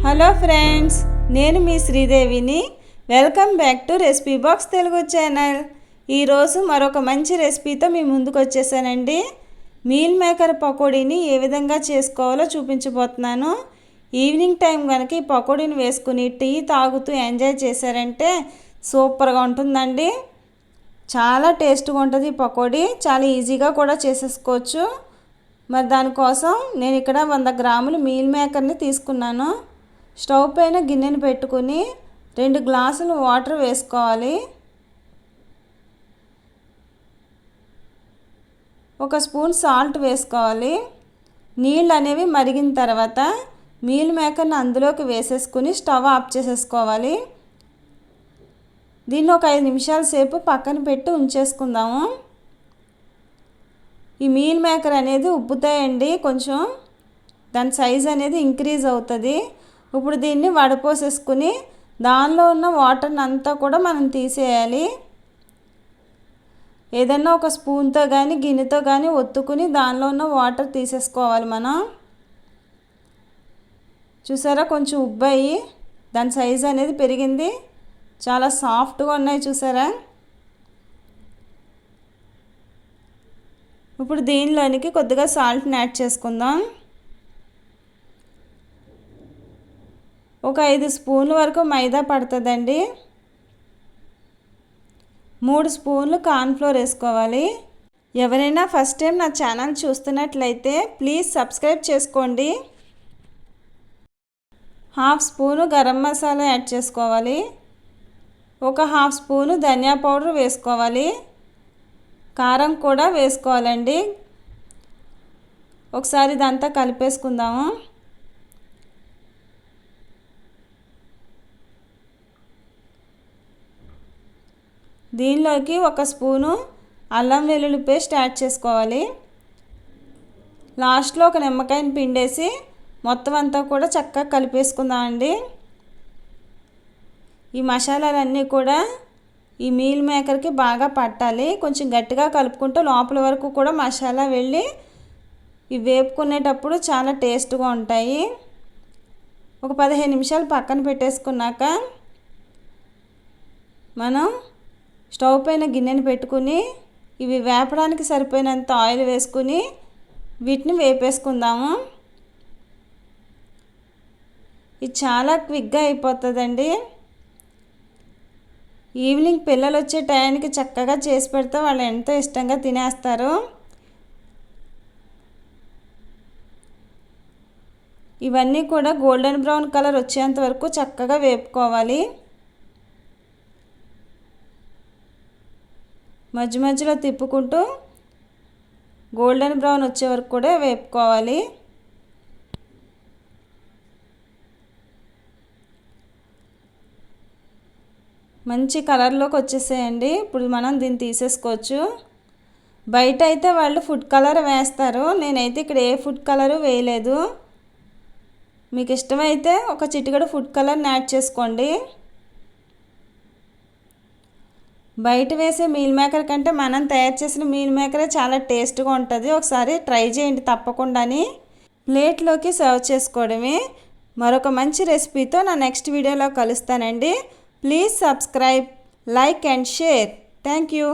Hello friends, నేను మీ శ్రీదేవిని. Welcome back to recipe box Telugu channel. ఈరోజు మరొక మంచి రెసిపీతో మీ ముందుకు వచ్చేసానండి. మీల్ మేకర్ పకోడీని ఏ విధంగా చేసుకోవాలో చూపించబోతున్నాను. ఈవినింగ్ టైం కనుక ఈ పకోడీని వేసుకుని టీ తాగుతూ ఎంజాయ్ చేశారంటే సూపర్గా ఉంటుందండి. చాలా టేస్ట్గా ఉంటుంది ఈ పకోడీ. చాలా ఈజీగా కూడా చేసేసుకోవచ్చు. మరి దానికోసం నేను ఇక్కడ 100 గ్రాములు మీల్ మేకర్ని తీసుకున్నాను. స్టవ్ పైన గిన్నెను పెట్టుకుని 2 గ్లాసులు వాటర్ వేసుకోవాలి. 1 స్పూన్ సాల్ట్ వేసుకోవాలి. నీళ్ళు అనేవి మరిగిన తర్వాత మీల్ మేకర్ని అందులోకి వేసేసుకుని స్టవ్ ఆఫ్ చేసేసుకోవాలి. దీన్ని ఒక 5 నిమిషాల సేపు పక్కన పెట్టి ఉంచేసుకుందాము. ఈ మీల్ మేకర్ అనేది ఉబ్బుతాయండి, కొంచెం దాని సైజ్ అనేది ఇంక్రీజ్ అవుతుంది. ఇప్పుడు దీన్ని వడపోసేసుకుని దానిలో ఉన్న వాటర్ని అంతా కూడా మనం తీసేయాలి. ఏదన్నా ఒక స్పూన్తో కానీ గిన్నెతో కానీ ఒత్తుకుని దానిలో ఉన్న వాటర్ తీసేసుకోవాలి మనం. చూసారా, కొంచెం ఉబ్బాయి దాని సైజ్ అనేది పెరిగింది. చాలా సాఫ్ట్గా ఉన్నాయి చూసారా. ఇప్పుడు దీనిలోనికి కొద్దిగా సాల్ట్ని యాడ్ చేసుకుందాం. ఒక 5 స్పూన్ల వరకు మైదా పడుతుందండి. 3 స్పూన్లు కార్న్ఫ్లోర్ వేసుకోవాలి. ఎవరైనా ఫస్ట్ టైం నా ఛానల్ చూస్తున్నట్లయితే ప్లీజ్ సబ్స్క్రైబ్ చేసుకోండి. 1/2 స్పూను గరం మసాలా యాడ్ చేసుకోవాలి. ఒక 1/2 స్పూను ధనియా పౌడర్ వేసుకోవాలి. కారం కూడా వేసుకోవాలండి. ఒకసారి ఇదంతా కలిపేసుకుందాము. దీనిలోకి 1 స్పూను అల్లం వెల్లుల్లి పేస్ట్ యాడ్ చేసుకోవాలి. లాస్ట్లో ఒక నిమ్మకాయని పిండేసి మొత్తం అంతా కూడా చక్కగా కలిపేసుకుందామండి. ఈ మసాలాలన్నీ కూడా ఈ మీల్ మేకర్కి బాగా పట్టాలి. కొంచెం గట్టిగా కలుపుకుంటూ లోపల వరకు కూడా మసాలా వెళ్ళి ఇవి వేపుకునేటప్పుడు చాలా టేస్ట్గా ఉంటాయి. ఒక 15 నిమిషాలు పక్కన పెట్టేసుకున్నాక మనం స్టవ్ పైన గిన్నెని పెట్టుకుని ఇవి వేపడానికి సరిపోయినంత ఆయిల్ వేసుకుని వీటిని వేపేసుకుందాము. ఇది చాలా క్విక్గా అయిపోతుందండి. ఈవినింగ్ పిల్లలు వచ్చే టైంకి చక్కగా చేసి పెడితే వాళ్ళు ఎంతో ఇష్టంగా తినేస్తారు. ఇవన్నీ కూడా గోల్డెన్ బ్రౌన్ కలర్ వచ్చేంత వరకు చక్కగా వేపుకోవాలి. మధ్య మధ్యలో తిప్పుకుంటూ గోల్డెన్ బ్రౌన్ వచ్చే వరకు కూడా వేపుకోవాలి. మంచి కలర్లోకి వచ్చేసేయండి. ఇప్పుడు మనం దీన్ని తీసేసుకోవచ్చు. బయట అయితే వాళ్ళు ఫుడ్ కలర్ వేస్తారు, నేనైతే ఇక్కడ ఏ ఫుడ్ కలరు వేయలేదు. మీకు ఇష్టమైతే ఒక చిటికెడు ఫుడ్ కలర్ని యాడ్ చేసుకోండి. బయట వేసే మీల్ మేకర్ కంటే మనం తయారు చేసిన మీల్ మేకరే చాలా టేస్ట్గా ఉంటుంది. ఒకసారి ట్రై చేయండి తప్పకుండాని. ప్లేట్లోకి సర్వ్ చేసుకోవడమే. మరొక మంచి రెసిపీతో నా నెక్స్ట్ వీడియోలో కలుస్తానండి. Please subscribe, like and share. Thank you.